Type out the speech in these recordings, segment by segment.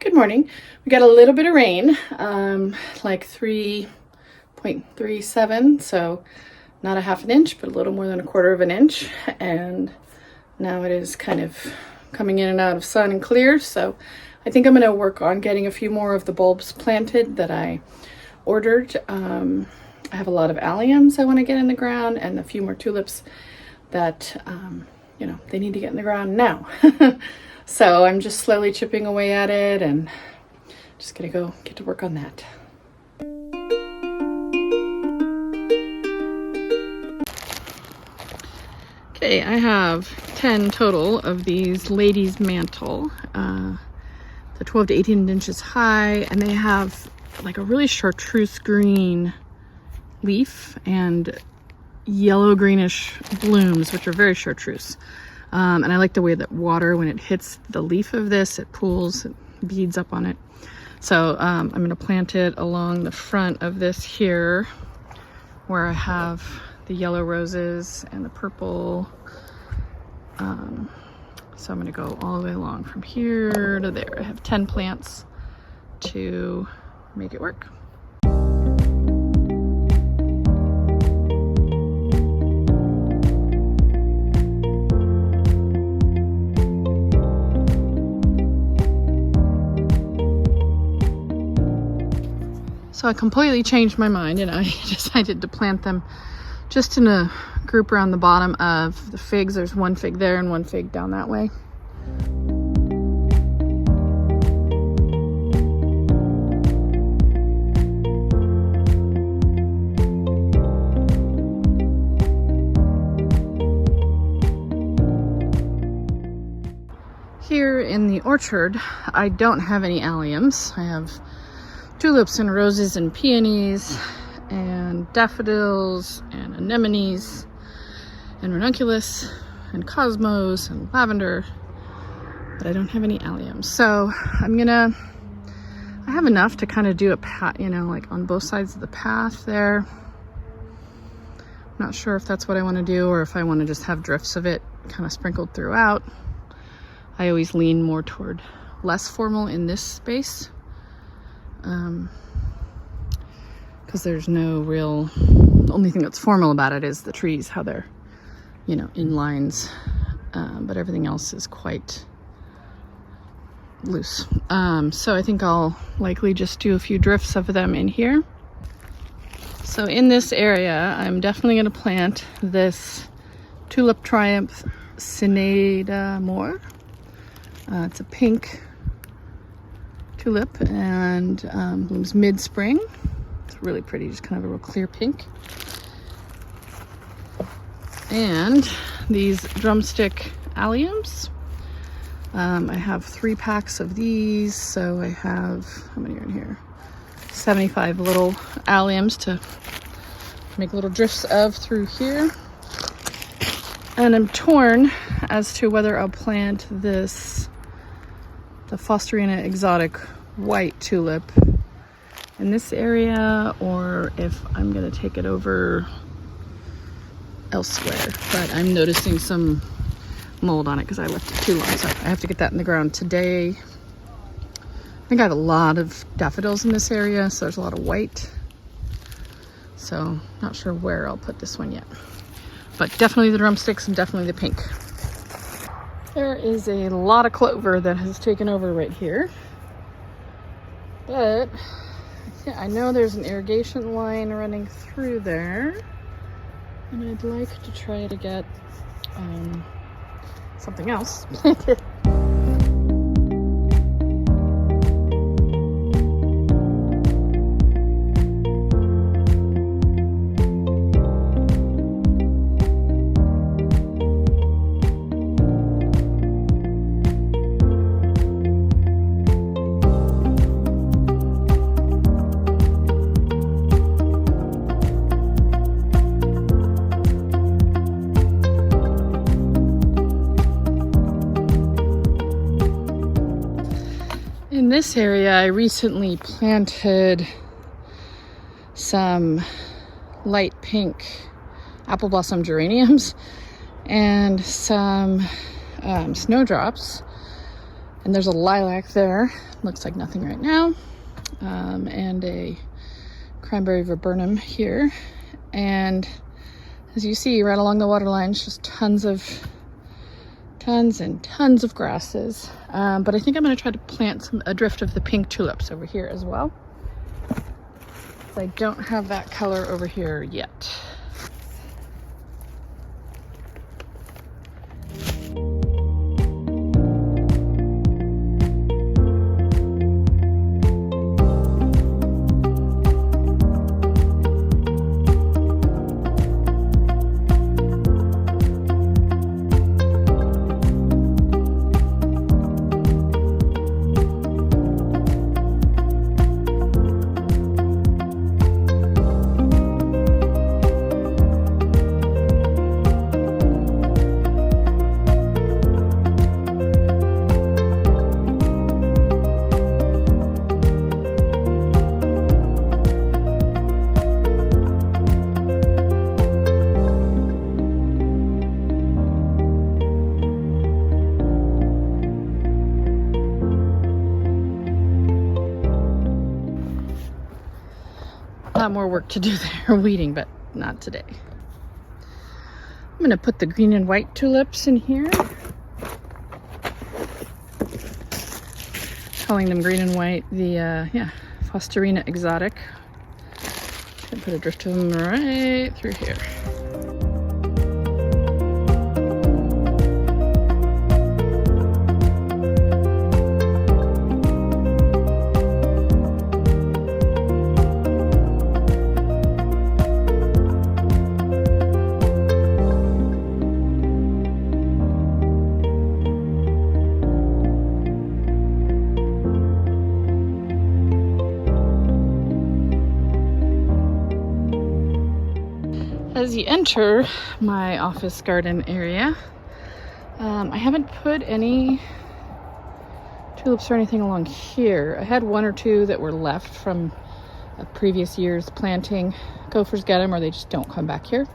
Good morning. We got a little bit of rain, like 3.37, so not a half an inch, but a little more than a quarter of an inch. And now it is kind of coming in and out of sun and clear. So I think I'm going to work on getting a few more of the bulbs planted that I ordered. I have a lot of Alliums I want to get in the ground and a few more tulips that, they need to get in the ground now. So I'm just slowly chipping away at it and just gonna go get to work on that. Okay, I have 10 total of these ladies' mantle. They're 12 to 18 inches high, and they have like a really chartreuse green leaf and yellow greenish blooms, which are very chartreuse. And I like the way that water, when it hits the leaf of this, it pools, it beads up on it. So I'm going to plant it along the front of this here, where I have the yellow roses and the purple. So I'm going to go all the way along from here to there. I have 10 plants to make it work. So I completely changed my mind and I decided to plant them just in a group around the bottom of the figs. There's one fig there and one fig down that way. Here in the orchard, I don't have any alliums. I have tulips and roses and peonies and daffodils and anemones and ranunculus and cosmos and lavender, but I don't have any alliums. So I have enough to kind of do a path, like on both sides of the path there. I'm not sure if that's what I want to do or if I want to just have drifts of it kind of sprinkled throughout. I always lean more toward less formal in this space. Because there's no real, the only thing that's formal about it is the trees, how they're, in lines, but everything else is quite loose. So I think I'll likely just do a few drifts of them in here. So in this area, I'm definitely going to plant this Tulip Triumph Cinnada More. It's a pink tulip and blooms mid-spring. It's really pretty, just kind of a real clear pink. And these drumstick alliums. I have 3 packs of these, so I have, how many are in here? 75 little alliums to make little drifts of through here. And I'm torn as to whether I'll plant the Fosterina Exotic white tulip in this area or if I'm going to take it over elsewhere. But I'm noticing some mold on it because I left it too long, so I have to get that in the ground today. I think I have a lot of daffodils in this area, so there's a lot of white. So not sure where I'll put this one yet. But definitely the drumsticks and definitely the pink. There is a lot of clover that has taken over right here. But I know there's an irrigation line running through there. And I'd like to try to get something else planted. In this area, I recently planted some light pink apple blossom geraniums and some snowdrops And there's a lilac there. Looks like nothing right now. And a cranberry viburnum here. And as you see, right along the water lines, just tons and tons of grasses. But I think I'm going to try to plant a drift of the pink tulips over here as well. I don't have that color over here yet. A lot more work to do there, weeding, but not today. I'm going to put the green and white tulips in here. Calling them green and white, the Fosterina exotic. Gonna put a drift of them right through here. As you enter my office garden area, I haven't put any tulips or anything along here. I had one or two that were left from a previous year's planting. Gophers get them or they just don't come back here.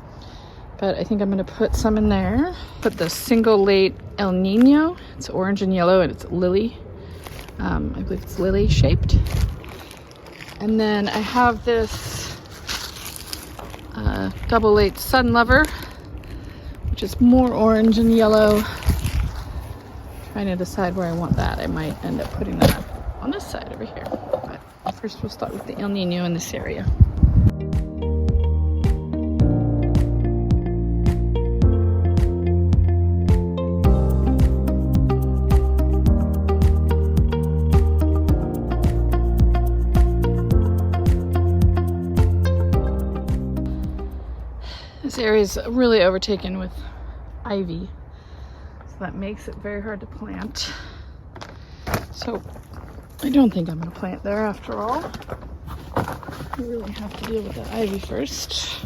But I think I'm going to put some in there. Put the single late El Nino. It's orange and yellow and it's lily. I believe it's lily shaped. And then I have this double late sun lover, which is more orange and yellow. Trying to decide where I want that. I might end up putting that on this side over here. But first we'll start with the El Nino in this area. This area is really overtaken with ivy, so that makes it very hard to plant. So I don't think I'm going to plant there after all. I really have to deal with that ivy first.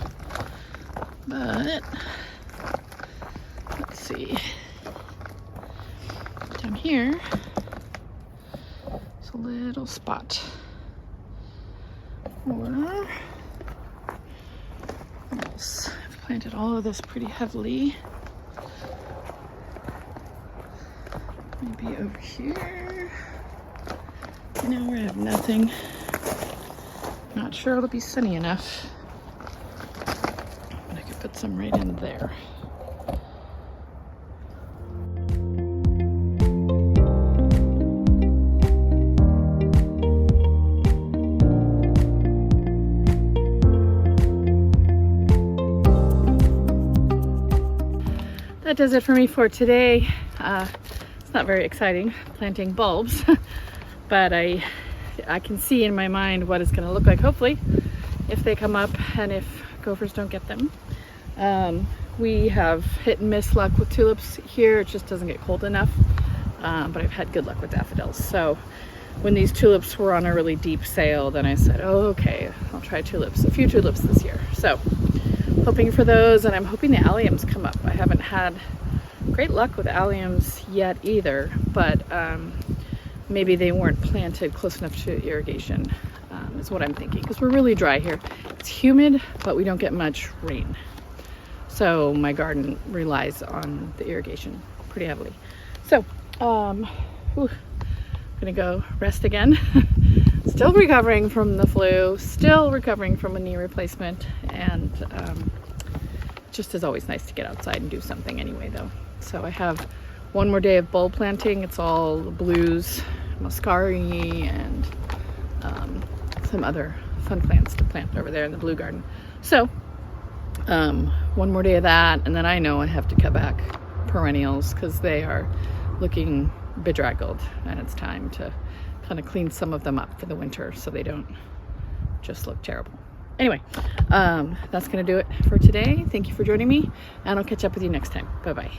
But let's see. Down here, it's a little spot. Or else. I've planted all of this pretty heavily. Maybe over here. No, I have nothing. Not sure it'll be sunny enough. But I could put some right in there. That does it for me for today. It's not very exciting planting bulbs, but I can see in my mind what it's going to look like, hopefully, if they come up and if gophers don't get them. We have hit and miss luck with tulips here. It just doesn't get cold enough, but I've had good luck with daffodils. So when these tulips were on a really deep sale, then I said, oh, okay, I'll try tulips, a few tulips this year. So hoping for those, and I'm hoping the alliums come up. I haven't had great luck with alliums yet either, but maybe they weren't planted close enough to irrigation, is what I'm thinking, because we're really dry here. It's humid, but we don't get much rain. So my garden relies on the irrigation pretty heavily. So, gonna go rest again. Still recovering from the flu, still recovering from a knee replacement, and just is always nice to get outside and do something anyway though. So I have one more day of bulb planting. It's all the blues, muscari, and some other fun plants to plant over there in the blue garden. So one more day of that, and then I know I have to cut back perennials because they are looking bedraggled, and it's time to kind of clean some of them up for the winter so they don't just look terrible. Anyway, that's gonna do it for today. Thank you for joining me, and I'll catch up with you next time. Bye bye.